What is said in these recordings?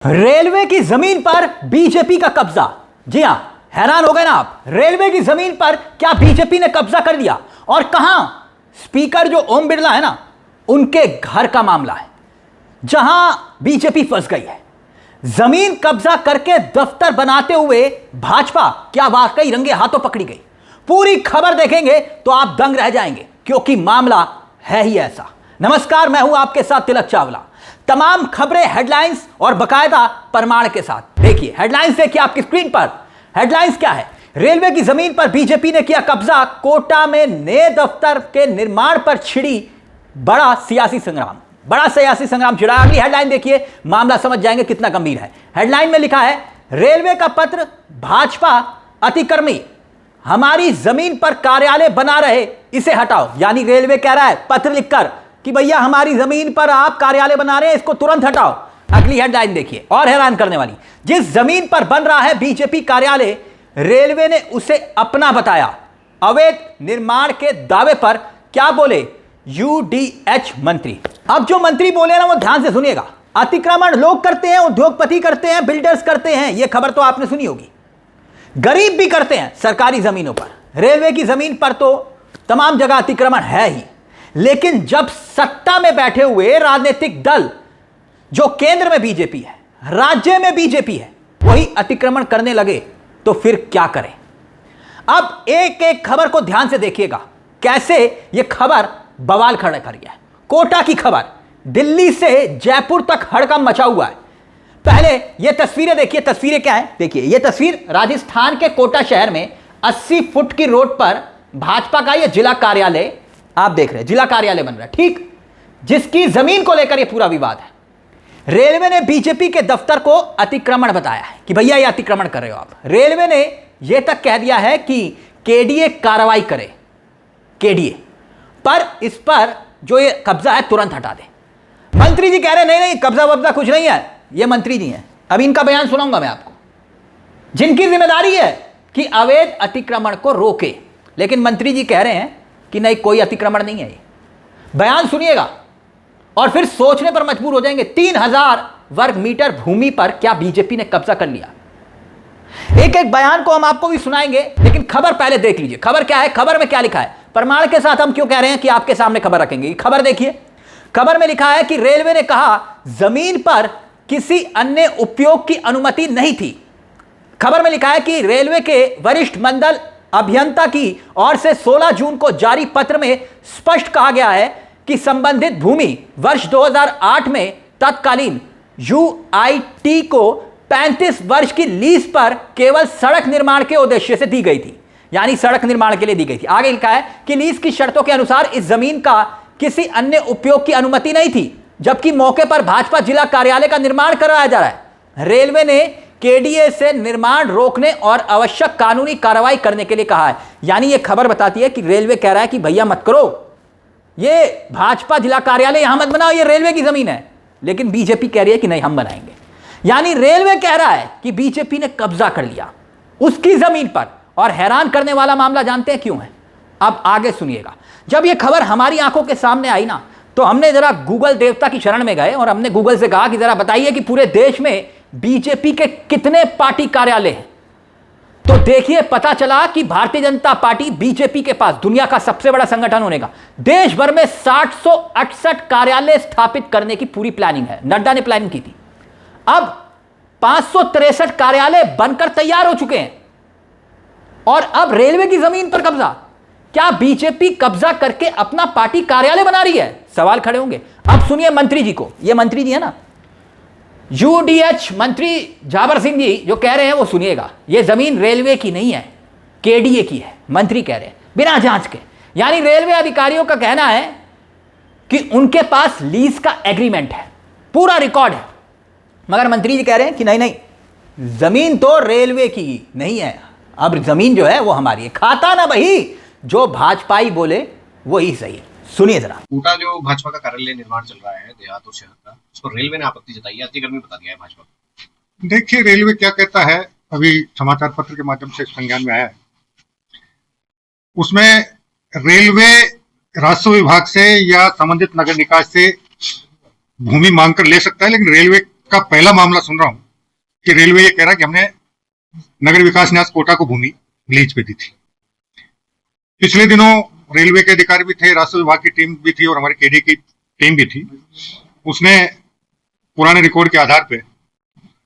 Railway की जमीन पर बीजेपी का कब्जा। जी हां, हैरान हो गए ना आप। रेलवे की जमीन पर क्या बीजेपी ने कब्जा कर लिया? और कहां? स्पीकर जो ओम बिरला है ना, उनके घर का मामला है जहां बीजेपी फंस गई है। जमीन कब्जा करके दफ्तर बनाते हुए भाजपा क्या वाकई रंगे हाथों पकड़ी गई? पूरी खबर देखेंगे तो आप दंग रह जाएंगे, क्योंकि मामला है ही ऐसा। नमस्कार, मैं हूं आपके साथ तिलक चावला। तमाम खबरें, हेडलाइंस और बकायदा प्रमाण के साथ। देखिए हेडलाइंस, देखिए आपकी स्क्रीन पर। हेडलाइंस क्या है? रेलवे की जमीन पर बीजेपी ने किया कब्जा, कोटा में नए दफ्तर के निर्माण पर छिड़ी बड़ा सियासी संग्राम छिड़ा। अगली हेडलाइन देखिए, मामला समझ जाएंगे कितना गंभीर है। हेडलाइन में लिखा है, रेलवे का पत्र भाजपा अतिक्रमी, हमारी जमीन पर कार्यालय बना रहे इसे हटाओ। यानी रेलवे कह रहा है पत्र लिखकर कि भैया हमारी जमीन पर आप कार्यालय बना रहे हैं, इसको तुरंत हटाओ। अगली हेडलाइन देखिए, और हैरान करने वाली। जिस जमीन पर बन रहा है बीजेपी कार्यालय, रेलवे ने उसे अपना बताया। अवैध निर्माण के दावे पर क्या बोले यूडीएच मंत्री? अब जो मंत्री बोले ना, वो ध्यान से सुनिएगा। अतिक्रमण लोग करते हैं, उद्योगपति करते हैं, बिल्डर्स करते हैं, यह खबर तो आपने सुनी होगी। गरीब भी करते हैं सरकारी जमीनों पर। रेलवे की जमीन पर तो तमाम जगह अतिक्रमण है ही, लेकिन जब सत्ता में बैठे हुए राजनीतिक दल, जो केंद्र में बीजेपी है, राज्य में बीजेपी है, वही अतिक्रमण करने लगे तो फिर क्या करें? अब एक एक खबर को ध्यान से देखिएगा, कैसे यह खबर बवाल खड़ा कर गया है। कोटा की खबर, दिल्ली से जयपुर तक हड़कंप मचा हुआ है। पहले यह तस्वीरें देखिए। तस्वीरें क्या है? देखिए यह तस्वीर राजस्थान के कोटा शहर में 80 फुट की रोड पर भाजपा का यह जिला कार्यालय आप देख रहे हैं। जिला कार्यालय बन रहा है, ठीक, जिसकी जमीन को लेकर यह पूरा विवाद है। रेलवे ने बीजेपी के दफ्तर को अतिक्रमण बताया है कि भैया ये अतिक्रमण कर रहे हो आप। रेलवे ने यह तक कह दिया है कि केडीए कार्रवाई करे, केडीए पर, इस पर जो ये कब्जा है तुरंत हटा दे। मंत्री जी कह रहे नहीं नहीं, कब्जा वब्जा कुछ नहीं है, ये मंत्री जी हैं। अब इनका बयान सुनाऊंगा मैं आपको, जिनकी जिम्मेदारी है कि अवैध अतिक्रमण को रोके, लेकिन मंत्री जी कह रहे हैं कि नहीं, कोई अतिक्रमण नहीं है। ये बयान सुनिएगा और फिर सोचने पर मजबूर हो जाएंगे। 3000 वर्ग मीटर भूमि पर क्या बीजेपी ने कब्जा कर लिया? एक एक बयान को हम आपको भी सुनाएंगे, लेकिन खबर पहले देख लीजिए। खबर क्या है? खबर में क्या लिखा है? प्रमाण के साथ हम क्यों कह रहे हैं कि आपके सामने खबर रखेंगे। खबर देखिए। खबर में लिखा है कि रेलवे ने कहा जमीन पर किसी अन्य उपयोग की अनुमति नहीं थी। खबर में लिखा है कि रेलवे के वरिष्ठ मंडल अभियंता की ओर से 16 जून को जारी पत्र में स्पष्ट कहा गया है कि संबंधित भूमि वर्ष 2008 में तत्कालीन यूआईटी को 35 वर्ष की लीज पर केवल सड़क निर्माण के उद्देश्य से दी गई थी। यानी सड़क निर्माण के लिए दी गई थी। आगे लिखा है कि लीज की शर्तों के अनुसार इस जमीन का किसी अन्य उपयोग की अनुमति नहीं थी, जबकि मौके पर भाजपा जिला कार्यालय का निर्माण कराया जा रहा है। रेलवे ने केडीए से निर्माण रोकने और आवश्यक कानूनी कार्रवाई करने के लिए कहा है। यानी यह खबर बताती है कि रेलवे कह रहा है कि भैया मत करो, ये भाजपा जिला कार्यालय यहां मत बनाओ, ये रेलवे की जमीन है। लेकिन बीजेपी कह रही है कि नहीं, हम बनाएंगे। यानी रेलवे कह रहा है कि बीजेपी ने कब्जा कर लिया उसकी जमीन पर। और हैरान करने वाला मामला जानते हैं क्यों है? अब आगे सुनिएगा। जब यह खबर हमारी आंखों के सामने आई ना, तो हमने जरा गूगल देवता की शरण में गए और हमने गूगल से कहा कि जरा बताइए कि पूरे देश में बीजेपी के कितने पार्टी कार्यालय हैं। तो देखिए, पता चला कि भारतीय जनता पार्टी बीजेपी के पास दुनिया का सबसे बड़ा संगठन होने का देश भर में 768 कार्यालय स्थापित करने की पूरी प्लानिंग है। नड्डा ने प्लानिंग की थी। अब 563 कार्यालय बनकर तैयार हो चुके हैं, और अब रेलवे की जमीन पर कब्जा। क्या बीजेपी कब्जा करके अपना पार्टी कार्यालय बना रही है? सवाल खड़े होंगे। अब सुनिए मंत्री जी को। ये मंत्री जी है ना, यूडीएच मंत्री जाबर सिंह जी जो कह रहे हैं वो सुनिएगा। ये जमीन रेलवे की नहीं है, केडीए की है। मंत्री कह रहे हैं बिना जांच के। यानी रेलवे अधिकारियों का कहना है कि उनके पास लीज का एग्रीमेंट है, पूरा रिकॉर्ड है, मगर मंत्री जी कह रहे हैं कि नहीं नहीं, जमीन तो रेलवे की नहीं है, अब जमीन जो है वो हमारी है। खाता ना वही जो भाजपाई बोले वही सही है। सुनिए जरा। कोटा जो भाजपा का कार्यालय निर्माण चल रहा है देहात और शहर का, उस पर रेलवे ने आपत्ति जताई है, अतिक्रमण बता दिया है भाजपा को। देखिए रेलवे क्या कहता है, अभी समाचार पत्र के माध्यम से संज्ञान में आया है। उसमें रेलवे राजस्व विभाग से या संबंधित नगर निकाय से भूमि मांग कर ले सकता है, लेकिन रेलवे का पहला मामला सुन रहा हूं कि रेलवे ये कह रहा है कि हमने नगर विकास न्यास कोटा को भूमि लीज पे दी थी। पिछले दिनों रेलवे के अधिकारी भी थे, राजस्व विभाग की टीम भी थी और हमारे केडी की टीम भी थी। उसने पुराने रिकॉर्ड के आधार पे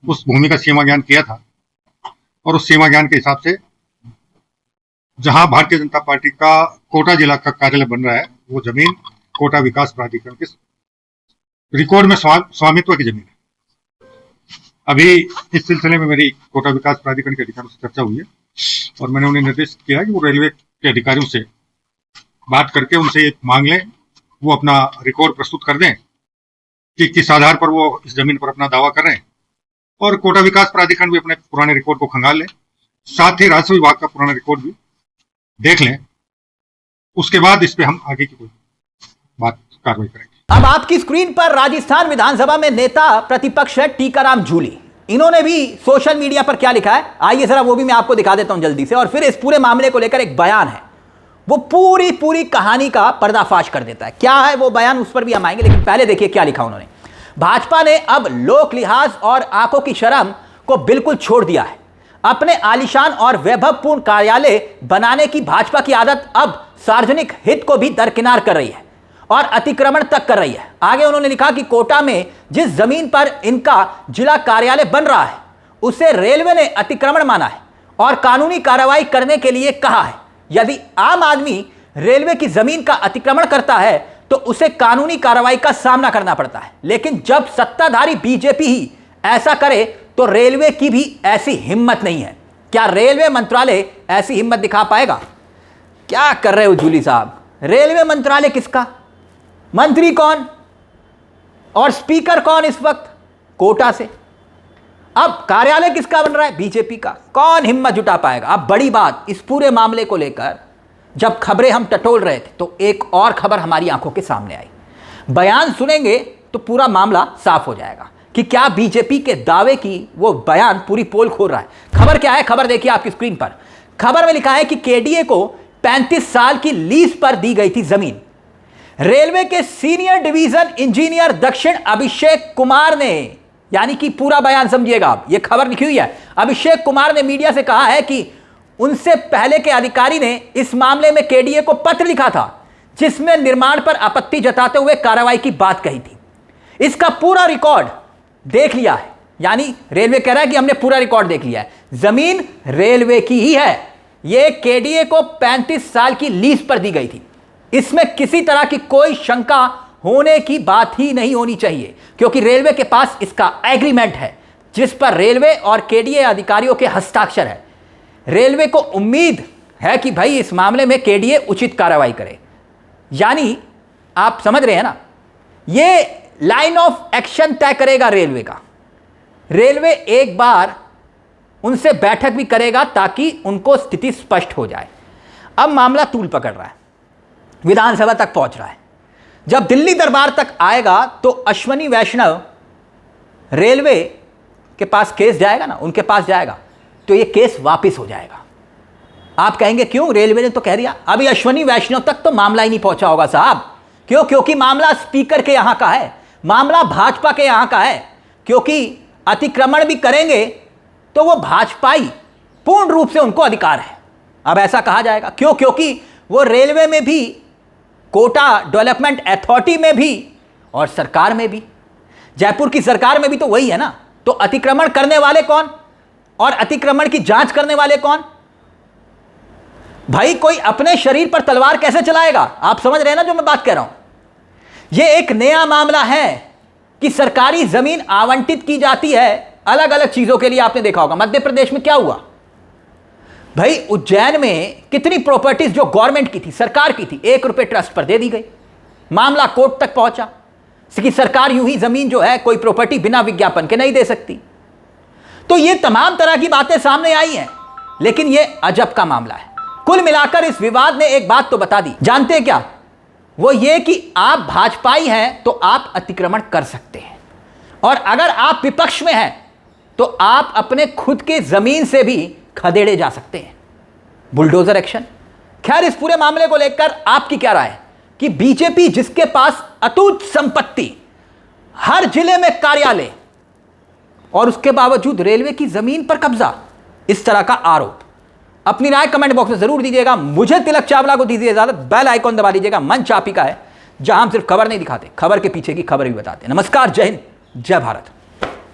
उस भूमि का सीमा ज्ञान किया था और उस सीमा ज्ञान के हिसाब से जहां भारतीय जनता पार्टी का कोटा जिला का कार्यालय बन रहा है वो जमीन कोटा विकास प्राधिकरण के रिकॉर्ड में स्वामित्व की जमीन है। अभी इस सिलसिले में मेरी कोटा विकास प्राधिकरण के अधिकारियों से चर्चा हुई है और मैंने उन्हें निर्देशित किया कि वो रेलवे के अधिकारियों से बात करके उनसे एक मांग लें, वो अपना रिकॉर्ड प्रस्तुत कर दें कि किस आधार पर वो इस जमीन पर अपना दावा कर रहे हैं, और कोटा विकास प्राधिकरण भी अपने पुराने रिकॉर्ड को खंगाल लें, साथ ही राजस्व विभाग का पुराना रिकॉर्ड भी देख लें। उसके बाद इस पे हम आगे की कोई बात कार्रवाई करेंगे। अब आपकी स्क्रीन पर राजस्थान विधानसभा में नेता प्रतिपक्ष है टीकाराम जूली। इन्होंने भी सोशल मीडिया पर क्या लिखा है, आइए जरा वो भी मैं आपको दिखा देता हूं जल्दी से, और फिर इस पूरे मामले को लेकर एक बयान है, वो पूरी कहानी का पर्दाफाश कर देता है। क्या है वो बयान, उस पर भी हम आएंगे, लेकिन पहले देखिए क्या लिखा उन्होंने। भाजपा ने अब लोक लिहाज और आंखों की शर्म को बिल्कुल छोड़ दिया है। अपने आलीशान और वैभवपूर्ण कार्यालय बनाने की भाजपा की आदत अब सार्वजनिक हित को भी दरकिनार कर रही है और अतिक्रमण तक कर रही है। आगे उन्होंने लिखा कि कोटा में जिस जमीन पर इनका जिला कार्यालय बन रहा है उसे रेलवे ने अतिक्रमण माना है और कानूनी कार्रवाई करने के लिए कहा है। यदि आम आदमी रेलवे की जमीन का अतिक्रमण करता है तो उसे कानूनी कार्रवाई का सामना करना पड़ता है, लेकिन जब सत्ताधारी बीजेपी ही ऐसा करे तो रेलवे की भी ऐसी हिम्मत नहीं है। क्या रेलवे मंत्रालय ऐसी हिम्मत दिखा पाएगा? क्या कर रहे हो जूली साहब? रेलवे मंत्रालय किसका? मंत्री कौन और स्पीकर कौन इस वक्त? कोटा से। अब कार्यालय किसका बन रहा है? बीजेपी का। कौन हिम्मत जुटा पाएगा? अब बड़ी बात, इस पूरे मामले को लेकर जब खबरें हम टटोल रहे थे तो एक और खबर हमारी आंखों के सामने आई। बयान सुनेंगे तो पूरा मामला साफ हो जाएगा कि क्या बीजेपी के दावे की वो बयान पूरी पोल खोल रहा है। खबर क्या है? खबर देखिए आपकी स्क्रीन पर। खबर में लिखा है कि केडीए को 35 साल की लीज पर दी गई थी जमीन। रेलवे के सीनियर डिवीजन इंजीनियर दक्षिण अभिषेक कुमार ने, यानी कि पूरा बयान समझिएगा आप, ये खबर लिखी हुई है। अभिषेक कुमार ने मीडिया से कहा है कि उनसे पहले के अधिकारी ने इस मामले में केडीए को पत्र लिखा था जिसमें निर्माण पर आपत्ति जताते हुए कार्रवाई की बात कही थी। इसका पूरा रिकॉर्ड देख लिया है, यानी रेलवे कह रहा है कि हमने पूरा रिकॉर्ड देख लिया है, जमीन रेलवे की ही है। यह केडीए को 35 साल की लीज पर दी गई थी। इसमें किसी तरह की कोई शंका होने की बात ही नहीं होनी चाहिए, क्योंकि रेलवे के पास इसका एग्रीमेंट है जिस पर रेलवे और केडीए अधिकारियों के हस्ताक्षर है। रेलवे को उम्मीद है कि भाई इस मामले में केडीए उचित कार्रवाई करे। यानी आप समझ रहे हैं ना, ये लाइन ऑफ एक्शन तय करेगा रेलवे का। रेलवे एक बार उनसे बैठक भी करेगा ताकि उनको स्थिति स्पष्ट हो जाए। अब मामला तूल पकड़ रहा है, विधानसभा तक पहुंच रहा है। जब दिल्ली दरबार तक आएगा तो अश्वनी वैष्णव रेलवे के पास केस जाएगा ना, उनके पास जाएगा तो ये केस वापस हो जाएगा। आप कहेंगे क्यों? रेलवे ने तो कह दिया। अभी अश्वनी वैष्णव तक तो मामला ही नहीं पहुंचा होगा साहब। क्यों? क्योंकि मामला स्पीकर के यहां का है, मामला भाजपा के यहां का है। क्योंकि अतिक्रमण भी करेंगे तो वो भाजपाई पूर्ण रूप से उनको अधिकार है। अब ऐसा कहा जाएगा क्यों? क्योंकि वो रेलवे में भी, कोटा डेवलपमेंट अथॉरिटी में भी और सरकार में भी, जयपुर की सरकार में भी तो वही है ना। तो अतिक्रमण करने वाले कौन और अतिक्रमण की जांच करने वाले कौन? भाई कोई अपने शरीर पर तलवार कैसे चलाएगा? आप समझ रहे हैं ना जो मैं बात कह रहा हूं। यह एक नया मामला है कि सरकारी जमीन आवंटित की जाती है अलग अलग चीजों के लिए। आपने देखा होगा मध्य प्रदेश में क्या हुआ भाई, उज्जैन में कितनी प्रॉपर्टीज जो गवर्नमेंट की थी, सरकार की थी, 1 रुपए ट्रस्ट पर दे दी गई। मामला कोर्ट तक पहुंचा कि सरकार यूं ही जमीन जो है कोई प्रॉपर्टी बिना विज्ञापन के नहीं दे सकती। तो ये तमाम तरह की बातें सामने आई हैं, लेकिन ये अजब का मामला है। कुल मिलाकर इस विवाद ने एक बात तो बता दी, जानते हैं क्या? वो ये कि आप भाजपाई हैं तो आप अतिक्रमण कर सकते हैं, और अगर आप विपक्ष में हैं तो आप अपने खुद के जमीन से भी खदेड़े जा सकते हैं। Bulldozer action. खैर, इस पूरे मामले को लेकर आपकी क्या राय है कि बीजेपी जिसके पास अटूट संपत्ति, हर जिले में कार्यालय, और उसके बावजूद रेलवे की जमीन पर कब्जा, इस तरह का आरोप। अपनी राय कमेंट बॉक्स में जरूर दीजिएगा। मुझे तिलक चावला को दीजिए इजाजत। बेल आइकॉन दबा दीजिएगा। मंच आप ही का है, जहां हम सिर्फ खबर नहीं दिखाते, खबर के पीछे की खबर भी बताते हैं। नमस्कार, जय हिंद, जय भारत।